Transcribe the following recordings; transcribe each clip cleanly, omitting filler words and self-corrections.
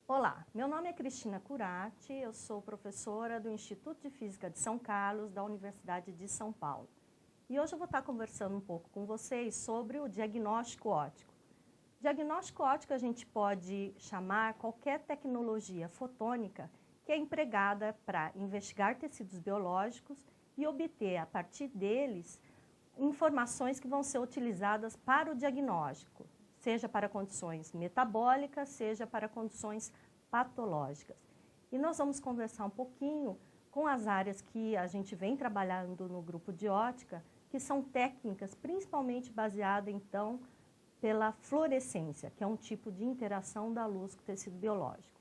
Olá, meu nome é Cristina Curati, eu sou professora do Instituto de Física de São Carlos, da Universidade de São Paulo. E hoje eu vou estar conversando um pouco com vocês sobre o diagnóstico óptico. Diagnóstico óptico a gente pode chamar qualquer tecnologia fotônica que é empregada para investigar tecidos biológicos e obter, a partir deles, informações que vão ser utilizadas para o diagnóstico, seja para condições metabólicas, seja para condições patológicas. E nós vamos conversar um pouquinho com as áreas que a gente vem trabalhando no grupo de óptica, que são técnicas principalmente baseadas, então, pela fluorescência, que é um tipo de interação da luz com o tecido biológico.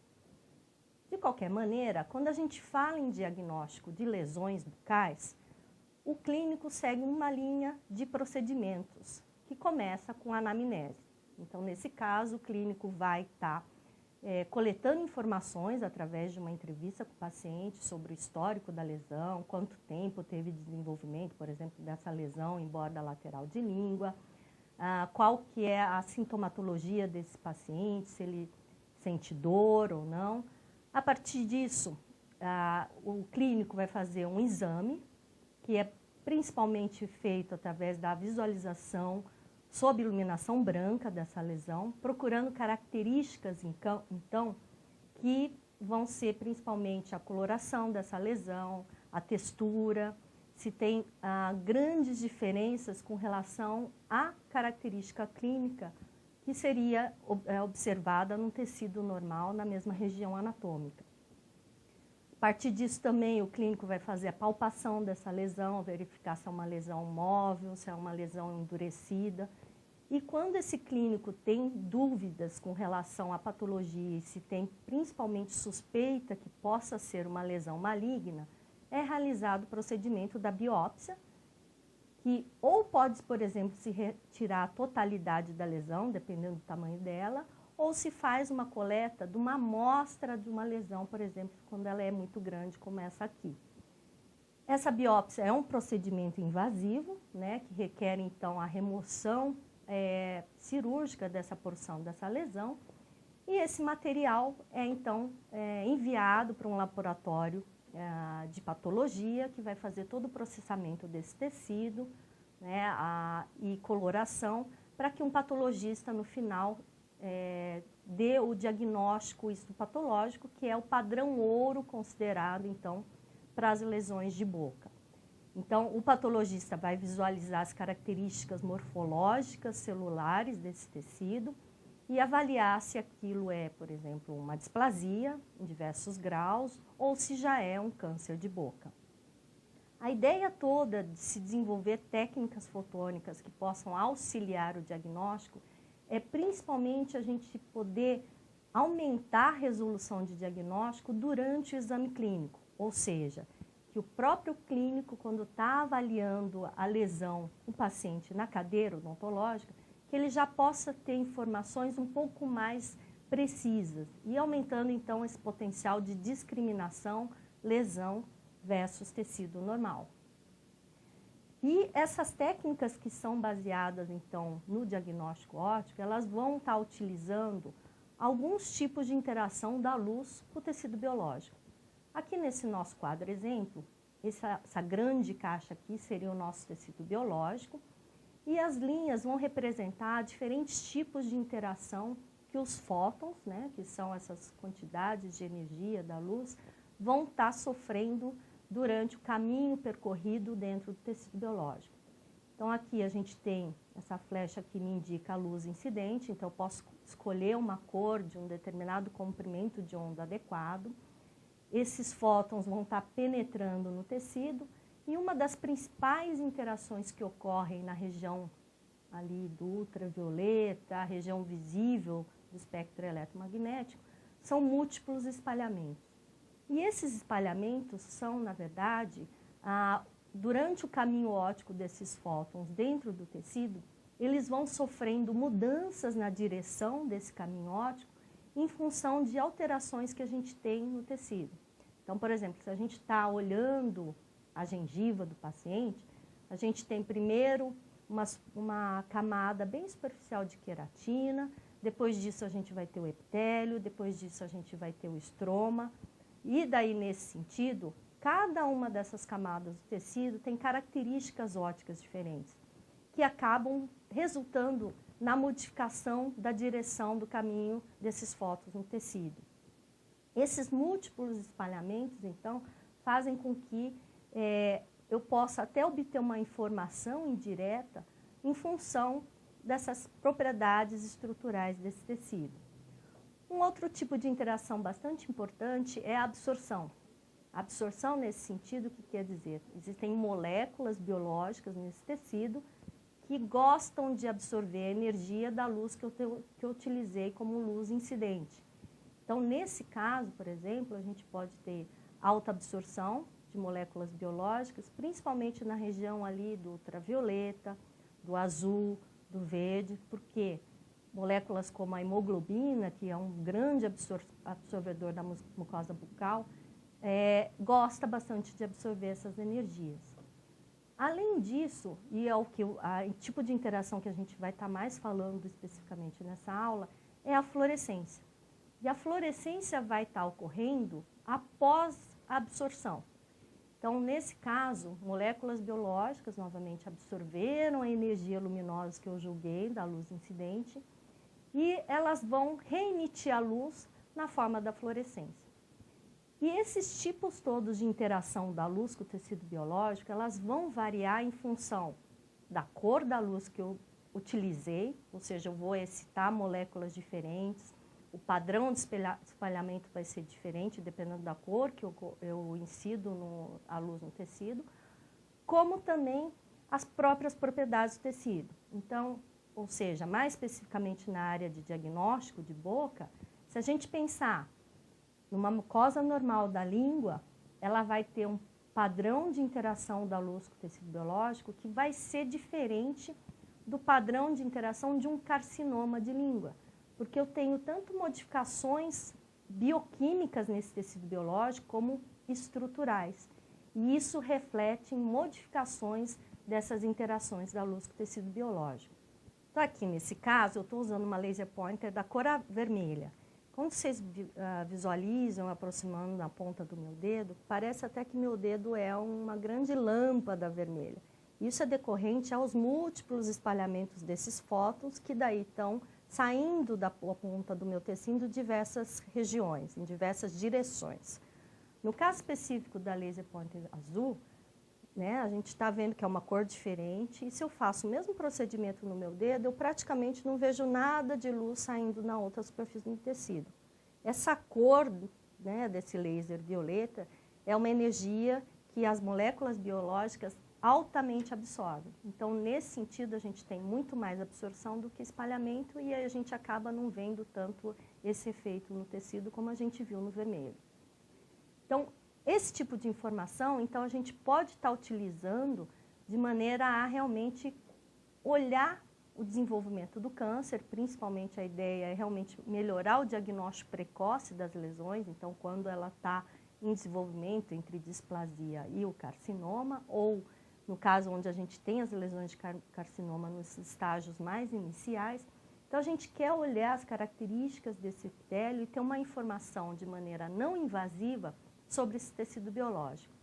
De qualquer maneira, quando a gente fala em diagnóstico de lesões bucais, o clínico segue uma linha de procedimentos, que começa com a anamnese. Então, nesse caso, o clínico vai estar coletando informações através de uma entrevista com o paciente sobre o histórico da lesão, quanto tempo teve desenvolvimento, por exemplo, dessa lesão em borda lateral de língua, qual que é a sintomatologia desse paciente, se ele sente dor ou não. A partir disso, o clínico vai fazer um exame, que é principalmente feito através da visualização sob iluminação branca dessa lesão, procurando características, então, que vão ser principalmente a coloração dessa lesão, a textura, se tem grandes diferenças com relação à característica clínica que seria observada num tecido normal na mesma região anatômica. A partir disso também o clínico vai fazer a palpação dessa lesão, verificar se é uma lesão móvel, se é uma lesão endurecida. E quando esse clínico tem dúvidas com relação à patologia e se tem principalmente suspeita que possa ser uma lesão maligna, é realizado o procedimento da biópsia, que ou pode, por exemplo, se retirar a totalidade da lesão, dependendo do tamanho dela, ou se faz uma coleta de uma amostra de uma lesão, por exemplo, quando ela é muito grande, como essa aqui. Essa biópsia é um procedimento invasivo, né, que requer, então, a remoção cirúrgica dessa porção dessa lesão, e esse material é, então, enviado para um laboratório de patologia, que vai fazer todo o processamento desse tecido, né, e coloração, para que um patologista, no final, dê o diagnóstico histopatológico, que é o padrão ouro considerado, então, para as lesões de boca. Então, o patologista vai visualizar as características morfológicas, celulares desse tecido e avaliar se aquilo é, por exemplo, uma displasia em diversos graus ou se já é um câncer de boca. A ideia toda de se desenvolver técnicas fotônicas que possam auxiliar o diagnóstico é principalmente a gente poder aumentar a resolução de diagnóstico durante o exame clínico, ou seja, que o próprio clínico, quando está avaliando a lesão do paciente na cadeira odontológica, que ele já possa ter informações um pouco mais precisas e aumentando então esse potencial de discriminação, lesão versus tecido normal. E essas técnicas que são baseadas, então, no diagnóstico óptico, elas vão estar utilizando alguns tipos de interação da luz com o tecido biológico. Aqui nesse nosso quadro exemplo, essa grande caixa aqui seria o nosso tecido biológico, e as linhas vão representar diferentes tipos de interação que os fótons, né, que são essas quantidades de energia da luz, vão estar sofrendo durante o caminho percorrido dentro do tecido biológico. Então aqui a gente tem essa flecha que me indica a luz incidente, então eu posso escolher uma cor de um determinado comprimento de onda adequado. Esses fótons vão estar penetrando no tecido e uma das principais interações que ocorrem na região ali do ultravioleta, a região visível do espectro eletromagnético, são múltiplos espalhamentos. E esses espalhamentos são, na verdade, durante o caminho óptico desses fótons dentro do tecido, eles vão sofrendo mudanças na direção desse caminho óptico em função de alterações que a gente tem no tecido. Então, por exemplo, se a gente está olhando a gengiva do paciente, a gente tem primeiro uma camada bem superficial de queratina, depois disso a gente vai ter o epitélio, depois disso a gente vai ter o estroma, e daí nesse sentido, cada uma dessas camadas do tecido tem características ópticas diferentes, que acabam resultando na modificação da direção do caminho desses fótons no tecido. Esses múltiplos espalhamentos, então, fazem com que eu possa até obter uma informação indireta em função dessas propriedades estruturais desse tecido. Um outro tipo de interação bastante importante é a absorção. A absorção, nesse sentido, o que quer dizer? Existem moléculas biológicas nesse tecido que gostam de absorver a energia da luz que eu utilizei como luz incidente. Então, nesse caso, por exemplo, a gente pode ter alta absorção de moléculas biológicas, principalmente na região ali do ultravioleta, do azul, do verde, porque moléculas como a hemoglobina, que é um grande absorvedor da mucosa bucal, gosta bastante de absorver essas energias. Além disso, e é o tipo de interação que a gente vai estar mais falando especificamente nessa aula, é a fluorescência. E a fluorescência vai estar ocorrendo após a absorção. Então, nesse caso, moléculas biológicas, novamente, absorveram a energia luminosa que eu julguei da luz incidente e elas vão reemitir a luz na forma da fluorescência. E esses tipos todos de interação da luz com o tecido biológico, elas vão variar em função da cor da luz que eu utilizei, ou seja, eu vou excitar moléculas diferentes, o padrão de espalhamento vai ser diferente, dependendo da cor que eu incido a luz no tecido, como também as próprias propriedades do tecido. Então, ou seja, mais especificamente na área de diagnóstico de boca, se a gente pensar numa mucosa normal da língua, ela vai ter um padrão de interação da luz com o tecido biológico que vai ser diferente do padrão de interação de um carcinoma de língua. Porque eu tenho tanto modificações bioquímicas nesse tecido biológico como estruturais. E isso reflete em modificações dessas interações da luz com o tecido biológico. Então, aqui nesse caso, eu estou usando uma laser pointer da cor vermelha. Quando vocês visualizam aproximando na ponta do meu dedo, parece até que meu dedo é uma grande lâmpada vermelha. Isso é decorrente aos múltiplos espalhamentos desses fótons que daí estão saindo da ponta do meu tecido em diversas regiões, em diversas direções. No caso específico da laser pointer azul, né, a gente está vendo que é uma cor diferente, e se eu faço o mesmo procedimento no meu dedo, eu praticamente não vejo nada de luz saindo na outra superfície do tecido. Essa cor, né, desse laser violeta é uma energia que as moléculas biológicas altamente absorvem. Então, nesse sentido, a gente tem muito mais absorção do que espalhamento e aí a gente acaba não vendo tanto esse efeito no tecido como a gente viu no vermelho. Então, esse tipo de informação, então, a gente pode estar utilizando de maneira a realmente olhar o desenvolvimento do câncer, principalmente a ideia é realmente melhorar o diagnóstico precoce das lesões, então, quando ela está em desenvolvimento entre displasia e o carcinoma, ou no caso onde a gente tem as lesões de carcinoma nos estágios mais iniciais. Então, a gente quer olhar as características desse epitélio e ter uma informação de maneira não invasiva sobre esse tecido biológico.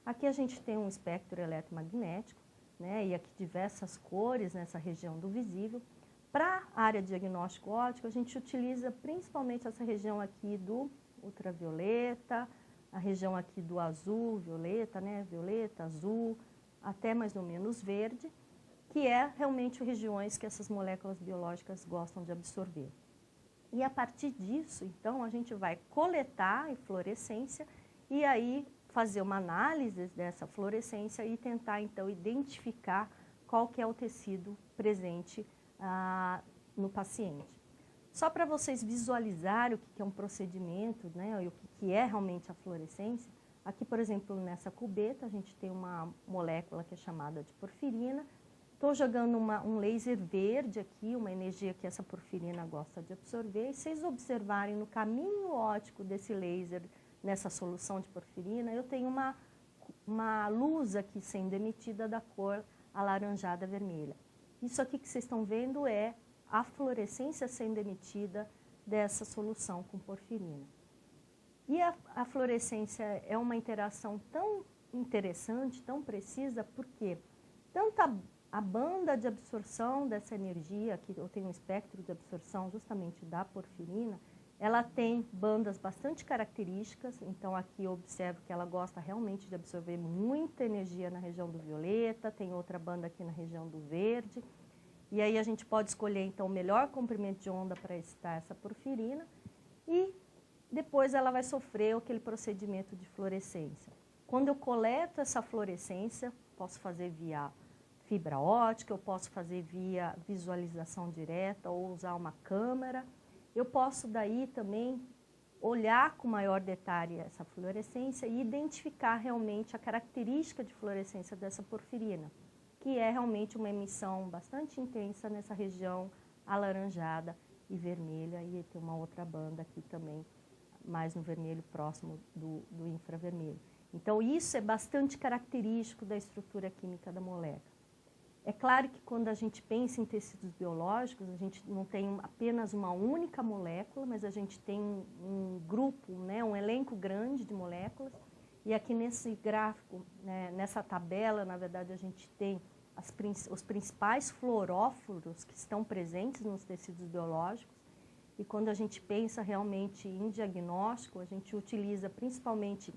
Aqui a gente tem um espectro eletromagnético, né, e aqui diversas cores nessa região do visível. Para a área de diagnóstico óptico, a gente utiliza principalmente essa região aqui do ultravioleta, a região aqui do azul, violeta, né, violeta, azul, até mais ou menos verde, que é realmente regiões que essas moléculas biológicas gostam de absorver. E a partir disso, então, a gente vai coletar a fluorescência e aí fazer uma análise dessa fluorescência e tentar, então, identificar qual que é o tecido presente no paciente. Só para vocês visualizarem o que é um procedimento, né, e o que é realmente a fluorescência, aqui, por exemplo, nessa cubeta, a gente tem uma molécula que é chamada de porfirina. Estou jogando um laser verde aqui, uma energia que essa porfirina gosta de absorver. E se vocês observarem no caminho óptico desse laser, nessa solução de porfirina, eu tenho uma luz aqui sendo emitida da cor alaranjada vermelha. Isso aqui que vocês estão vendo é a fluorescência sendo emitida dessa solução com porfirina. E a fluorescência é uma interação tão interessante, tão precisa, porque tanto a banda de absorção dessa energia, aqui eu tenho um espectro de absorção justamente da porfirina, ela tem bandas bastante características, então aqui eu observo que ela gosta realmente de absorver muita energia na região do violeta, tem outra banda aqui na região do verde, e aí a gente pode escolher então o melhor comprimento de onda para excitar essa porfirina, e depois ela vai sofrer aquele procedimento de fluorescência. Quando eu coleto essa fluorescência, posso fazer via fibra ótica, eu posso fazer via visualização direta ou usar uma câmera. Eu posso daí também olhar com maior detalhe essa fluorescência e identificar realmente a característica de fluorescência dessa porfirina, que é realmente uma emissão bastante intensa nessa região alaranjada e vermelha, e tem uma outra banda aqui também, mais no vermelho próximo do infravermelho. Então isso é bastante característico da estrutura química da molécula. É claro que quando a gente pensa em tecidos biológicos, a gente não tem apenas uma única molécula, mas a gente tem um grupo, né, um elenco grande de moléculas. E aqui nesse gráfico, né, nessa tabela, na verdade, a gente tem os principais fluoróforos que estão presentes nos tecidos biológicos. E quando a gente pensa realmente em diagnóstico, a gente utiliza principalmente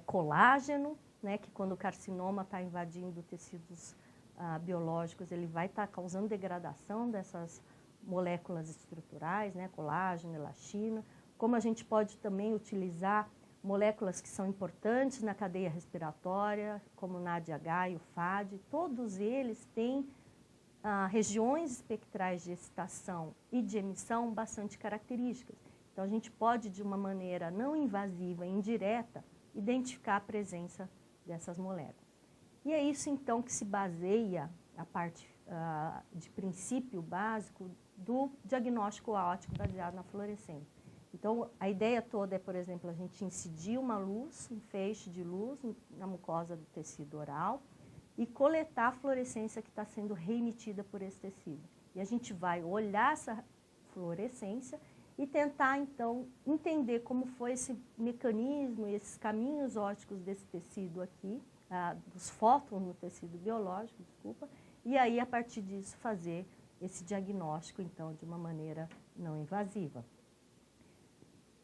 colágeno, né, que quando o carcinoma está invadindo tecidos biológicos, ele vai estar causando degradação dessas moléculas estruturais, né, colágeno, elastina. Como a gente pode também utilizar moléculas que são importantes na cadeia respiratória, como o NADH e o FAD, todos eles têm regiões espectrais de excitação e de emissão bastante características. Então a gente pode, de uma maneira não invasiva e indireta, identificar a presença dessas moléculas. E é isso então que se baseia a parte de princípio básico do diagnóstico óptico baseado na fluorescência. Então a ideia toda é, por exemplo, a gente incidir uma luz, um feixe de luz na mucosa do tecido oral e coletar a fluorescência que está sendo reemitida por esse tecido. E a gente vai olhar essa fluorescência e tentar, então, entender como foi esse mecanismo e esses caminhos ópticos desse tecido aqui, dos fótons no tecido biológico, desculpa, e aí, a partir disso, fazer esse diagnóstico, então, de uma maneira não invasiva.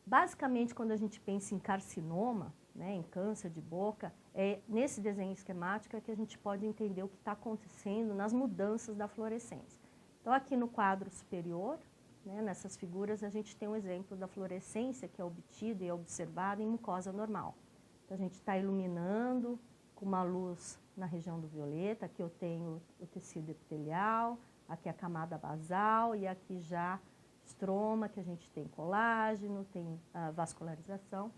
Basicamente, quando a gente pensa em carcinoma, né, em câncer de boca, é nesse desenho esquemático que a gente pode entender o que está acontecendo nas mudanças da fluorescência. Então, aqui no quadro superior, né, nessas figuras, a gente tem um exemplo da fluorescência que é obtida e observada em mucosa normal. Então, a gente está iluminando com uma luz na região do violeta. Aqui eu tenho o tecido epitelial, aqui a camada basal e aqui já estroma, que a gente tem colágeno, tem vascularização.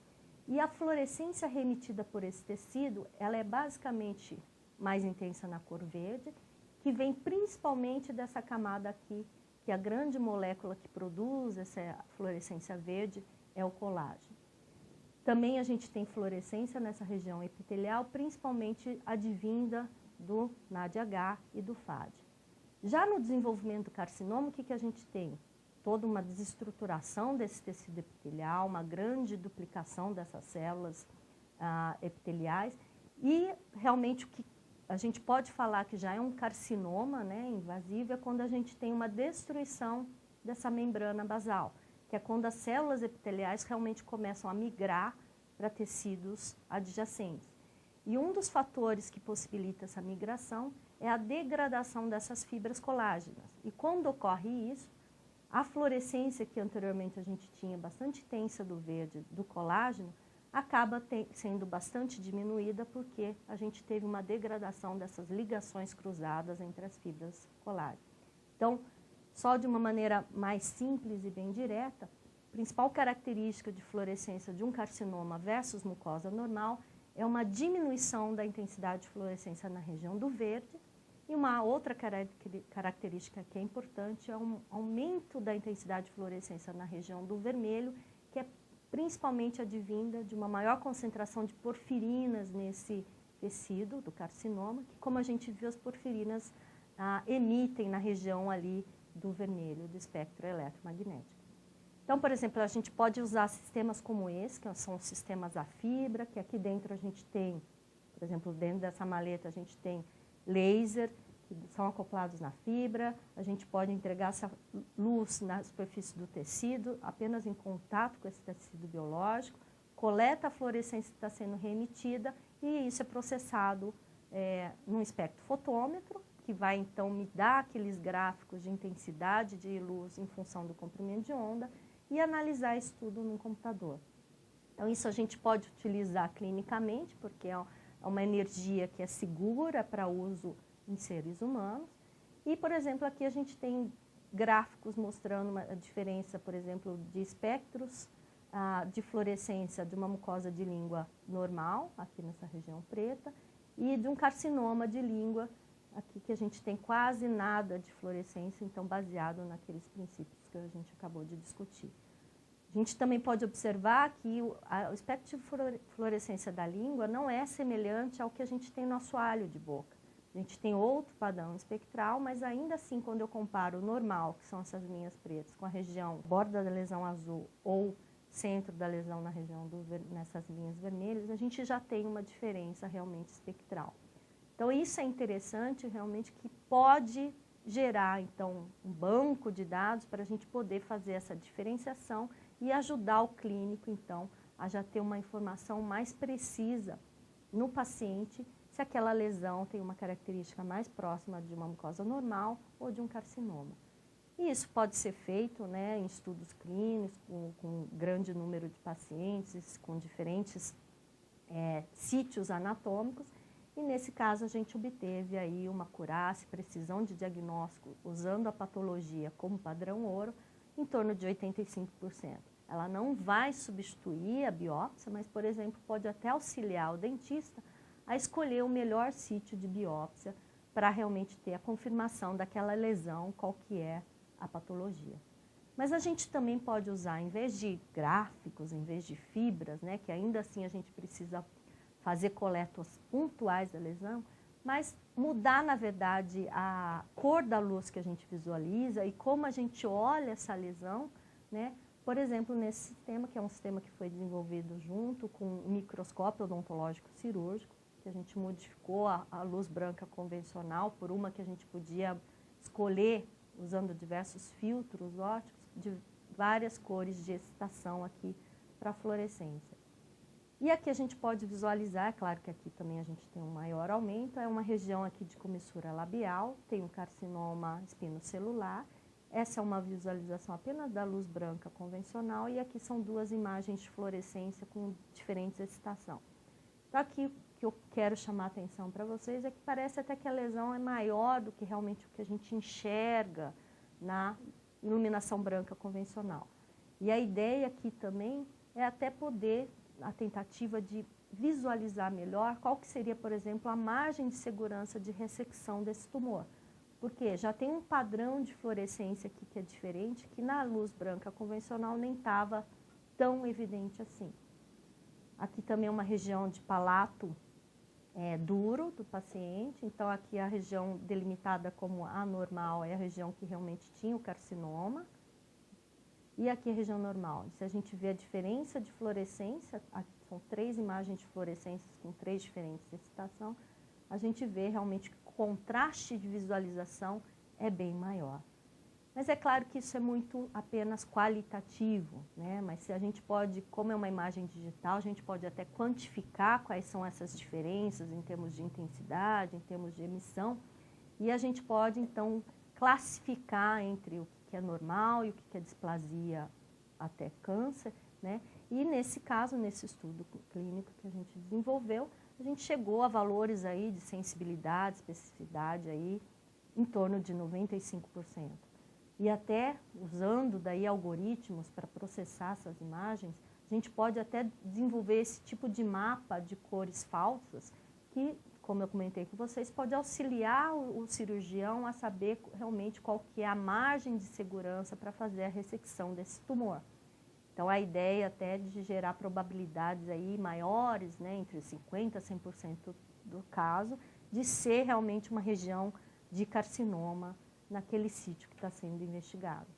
E a fluorescência reemitida por esse tecido, ela é basicamente mais intensa na cor verde, que vem principalmente dessa camada aqui, que a grande molécula que produz essa fluorescência verde é o colágeno. Também a gente tem fluorescência nessa região epitelial, principalmente advinda do NADH e do FAD. Já no desenvolvimento do carcinoma, o que a gente tem? Toda uma desestruturação desse tecido epitelial, uma grande duplicação dessas células epiteliais e realmente o que a gente pode falar que já é um carcinoma, né, invasivo, é quando a gente tem uma destruição dessa membrana basal, que é quando as células epiteliais realmente começam a migrar para tecidos adjacentes. E um dos fatores que possibilita essa migração é a degradação dessas fibras colágenas. E quando ocorre isso, a fluorescência que anteriormente a gente tinha bastante intensa do verde, do colágeno, acaba sendo bastante diminuída porque a gente teve uma degradação dessas ligações cruzadas entre as fibras colágenas. Então, só de uma maneira mais simples e bem direta, a principal característica de fluorescência de um carcinoma versus mucosa normal é uma diminuição da intensidade de fluorescência na região do verde e uma outra característica que é importante é um aumento da intensidade de fluorescência na região do vermelho, que é principalmente advinda de uma maior concentração de porfirinas nesse tecido do carcinoma, que como a gente viu, as porfirinas emitem na região ali do vermelho, do espectro eletromagnético. Então, por exemplo, a gente pode usar sistemas como esse, que são sistemas a fibra, que aqui dentro a gente tem, por exemplo, dentro dessa maleta a gente tem laser, que são acoplados na fibra, a gente pode entregar essa luz na superfície do tecido, apenas em contato com esse tecido biológico, coleta a fluorescência que está sendo reemitida e isso é processado num espectro fotômetro, que vai então me dar aqueles gráficos de intensidade de luz em função do comprimento de onda e analisar isso tudo num computador. Então isso a gente pode utilizar clinicamente, porque é uma energia que é segura para uso em seres humanos. E, por exemplo, aqui a gente tem gráficos mostrando a diferença, por exemplo, de espectros de fluorescência de uma mucosa de língua normal, aqui nessa região preta, e de um carcinoma de língua, aqui que a gente tem quase nada de fluorescência, então baseado naqueles princípios que a gente acabou de discutir. A gente também pode observar que o espectro de fluorescência da língua não é semelhante ao que a gente tem no assoalho de boca. A gente tem outro padrão espectral, mas ainda assim, quando eu comparo o normal, que são essas linhas pretas, com a região borda da lesão azul ou centro da lesão na região nessas linhas vermelhas, a gente já tem uma diferença realmente espectral. Então, isso é interessante, realmente, que pode gerar, então, um banco de dados para a gente poder fazer essa diferenciação e ajudar o clínico, então, a já ter uma informação mais precisa no paciente se aquela lesão tem uma característica mais próxima de uma mucosa normal ou de um carcinoma. E isso pode ser feito, né, em estudos clínicos, com grande número de pacientes, com diferentes sítios anatômicos, e nesse caso a gente obteve aí uma acurácia, precisão de diagnóstico usando a patologia como padrão ouro, em torno de 85%. Ela não vai substituir a biópsia, mas, por exemplo, pode até auxiliar o dentista a escolher o melhor sítio de biópsia para realmente ter a confirmação daquela lesão, qual que é a patologia. Mas a gente também pode usar, em vez de gráficos, em vez de fibras, né, que ainda assim a gente precisa fazer coletas pontuais da lesão, mas mudar, na verdade, a cor da luz que a gente visualiza e como a gente olha essa lesão, né? Por exemplo, nesse sistema, que é um sistema que foi desenvolvido junto com um microscópio odontológico cirúrgico, que a gente modificou a luz branca convencional por uma que a gente podia escolher usando diversos filtros ópticos de várias cores de excitação aqui para a fluorescência. E aqui a gente pode visualizar, é claro que aqui também a gente tem um maior aumento, é uma região aqui de comissura labial, tem um carcinoma espinocelular. Essa é uma visualização apenas da luz branca convencional e aqui são duas imagens de fluorescência com diferentes excitação. Então aqui o que eu quero chamar a atenção para vocês é que parece até que a lesão é maior do que realmente o que a gente enxerga na iluminação branca convencional. E a ideia aqui também é até poder, a tentativa de visualizar melhor qual que seria, por exemplo, a margem de segurança de ressecção desse tumor. Porque já tem um padrão de fluorescência aqui que é diferente, que na luz branca convencional nem estava tão evidente assim. Aqui também é uma região de palato duro do paciente, então aqui a região delimitada como anormal é a região que realmente tinha o carcinoma, e aqui a região normal. Se a gente vê a diferença de fluorescência, são 3 imagens de fluorescências com 3 diferentes excitação, a gente vê realmente que o contraste de visualização é bem maior. Mas é claro que isso é muito apenas qualitativo, né? Mas se a gente pode, como é uma imagem digital, a gente pode até quantificar quais são essas diferenças em termos de intensidade, em termos de emissão, e a gente pode, então, classificar entre o que é normal e o que é displasia até câncer, né? E nesse caso, nesse estudo clínico que a gente desenvolveu, a gente chegou a valores aí de sensibilidade, especificidade aí em torno de 95%. E até usando daí algoritmos para processar essas imagens, a gente pode até desenvolver esse tipo de mapa de cores falsas que, como eu comentei com vocês, pode auxiliar o cirurgião a saber realmente qual que é a margem de segurança para fazer a ressecção desse tumor. Então, a ideia até de gerar probabilidades aí maiores, né, entre 50% a 100% do caso, de ser realmente uma região de carcinoma naquele sítio que está sendo investigado.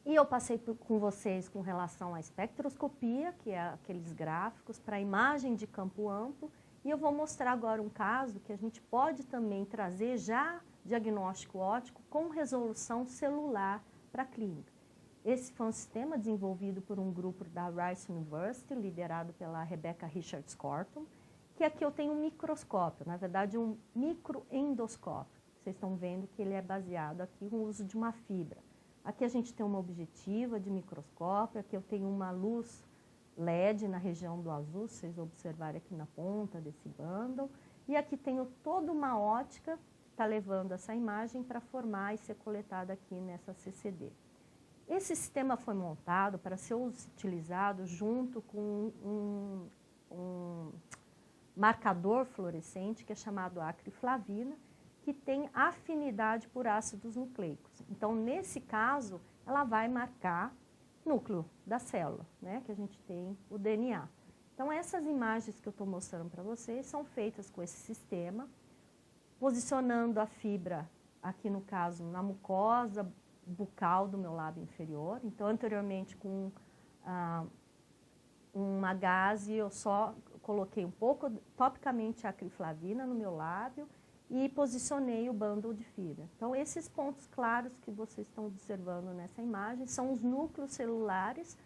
E eu passei com vocês com relação à espectroscopia, que é aqueles gráficos, para imagem de campo amplo, e eu vou mostrar agora um caso que a gente pode também trazer já diagnóstico óptico com resolução celular para a clínica. Esse foi um sistema desenvolvido por um grupo da Rice University, liderado pela Rebecca Richards-Corton, que aqui eu tenho um microscópio, na verdade um microendoscópio. Vocês estão vendo que ele é baseado aqui no uso de uma fibra. Aqui a gente tem uma objetiva de microscópio, aqui eu tenho uma luz LED na região do azul, se vocês observarem aqui na ponta desse bundle. E aqui tenho toda uma ótica que está levando essa imagem para formar e ser coletada aqui nessa CCD. Esse sistema foi montado para ser utilizado junto com um marcador fluorescente que é chamado acriflavina, que tem afinidade por ácidos nucleicos. Então, nesse caso, ela vai marcar núcleo da célula, né, que a gente tem o DNA. Então, essas imagens que eu estou mostrando para vocês são feitas com esse sistema, posicionando a fibra, aqui no caso, na mucosa bucal do meu lábio inferior. Então, anteriormente, com uma gaze, eu só coloquei um pouco, topicamente, a acriflavina no meu lábio, e posicionei o bundle de fibra. Então, esses pontos claros que vocês estão observando nessa imagem são os núcleos celulares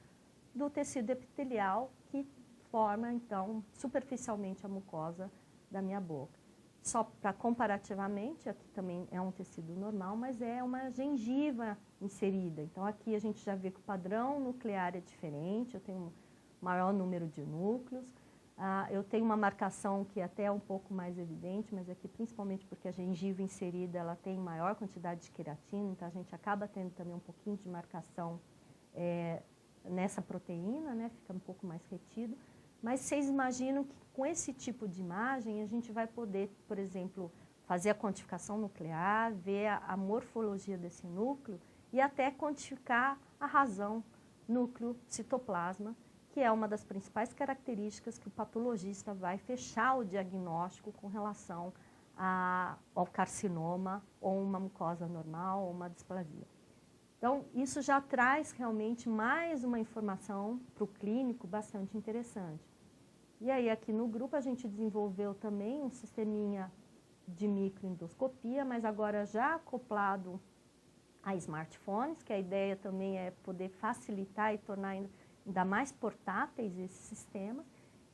do tecido epitelial que forma, então, superficialmente a mucosa da minha boca. Só para comparativamente, aqui também é um tecido normal, mas é uma gengiva inserida. Então, aqui a gente já vê que o padrão nuclear é diferente, eu tenho um maior número de núcleos. Eu tenho uma marcação que até é um pouco mais evidente, mas aqui principalmente porque a gengiva inserida ela tem maior quantidade de queratina, então a gente acaba tendo também um pouquinho de marcação nessa proteína, né? Fica um pouco mais retido. Mas vocês imaginam que com esse tipo de imagem a gente vai poder, por exemplo, fazer a quantificação nuclear, ver a morfologia desse núcleo e até quantificar a razão núcleo-citoplasma, que é uma das principais características que o patologista vai fechar o diagnóstico com relação ao carcinoma, ou uma mucosa normal, ou uma displasia. Então, isso já traz realmente mais uma informação para o clínico bastante interessante. E aí, aqui no grupo, a gente desenvolveu também um sisteminha de microendoscopia, mas agora já acoplado a smartphones, que a ideia também é poder facilitar e tornar ainda mais portáteis esse sistema,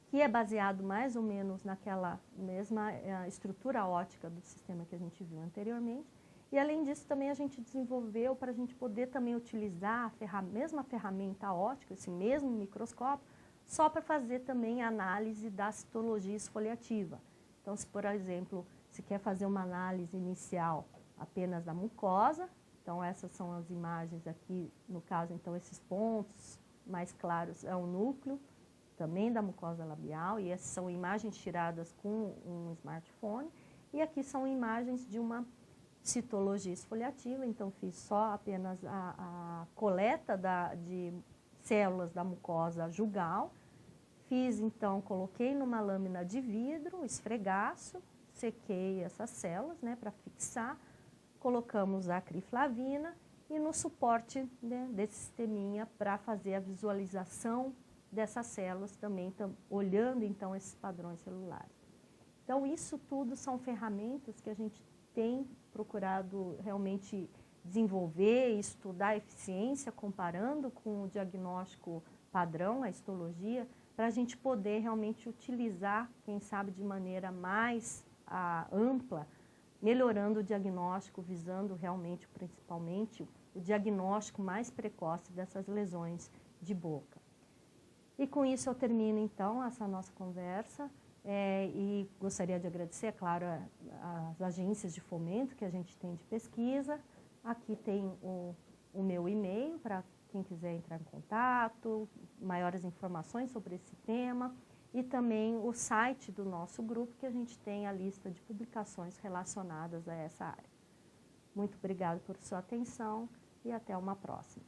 que é baseado mais ou menos naquela mesma estrutura ótica do sistema que a gente viu anteriormente. E além disso também a gente desenvolveu para a gente poder também utilizar a mesma ferramenta ótica, esse mesmo microscópio, só para fazer também a análise da citologia esfoliativa. Então, se por exemplo, se quer fazer uma análise inicial apenas da mucosa, então essas são as imagens aqui, no caso então esses pontos mais claros é o núcleo também da mucosa labial, e essas são imagens tiradas com um smartphone, e aqui são imagens de uma citologia esfoliativa, então fiz só apenas a coleta de células da mucosa jugal, fiz então, coloquei numa lâmina de vidro, esfregaço, sequei essas células, né, para fixar, colocamos a acriflavina e no suporte, né, desse sisteminha para fazer a visualização dessas células também, olhando então esses padrões celulares. Então isso tudo são ferramentas que a gente tem procurado realmente desenvolver e estudar a eficiência comparando com o diagnóstico padrão, a histologia, para a gente poder realmente utilizar, quem sabe de maneira mais ampla, melhorando o diagnóstico, visando realmente, principalmente, o diagnóstico mais precoce dessas lesões de boca. E com isso eu termino então essa nossa conversa. E gostaria de agradecer, é claro, as agências de fomento que a gente tem de pesquisa. Aqui tem o meu e-mail para quem quiser entrar em contato, maiores informações sobre esse tema, e também o site do nosso grupo, que a gente tem a lista de publicações relacionadas a essa área. Muito obrigada por sua atenção e até uma próxima.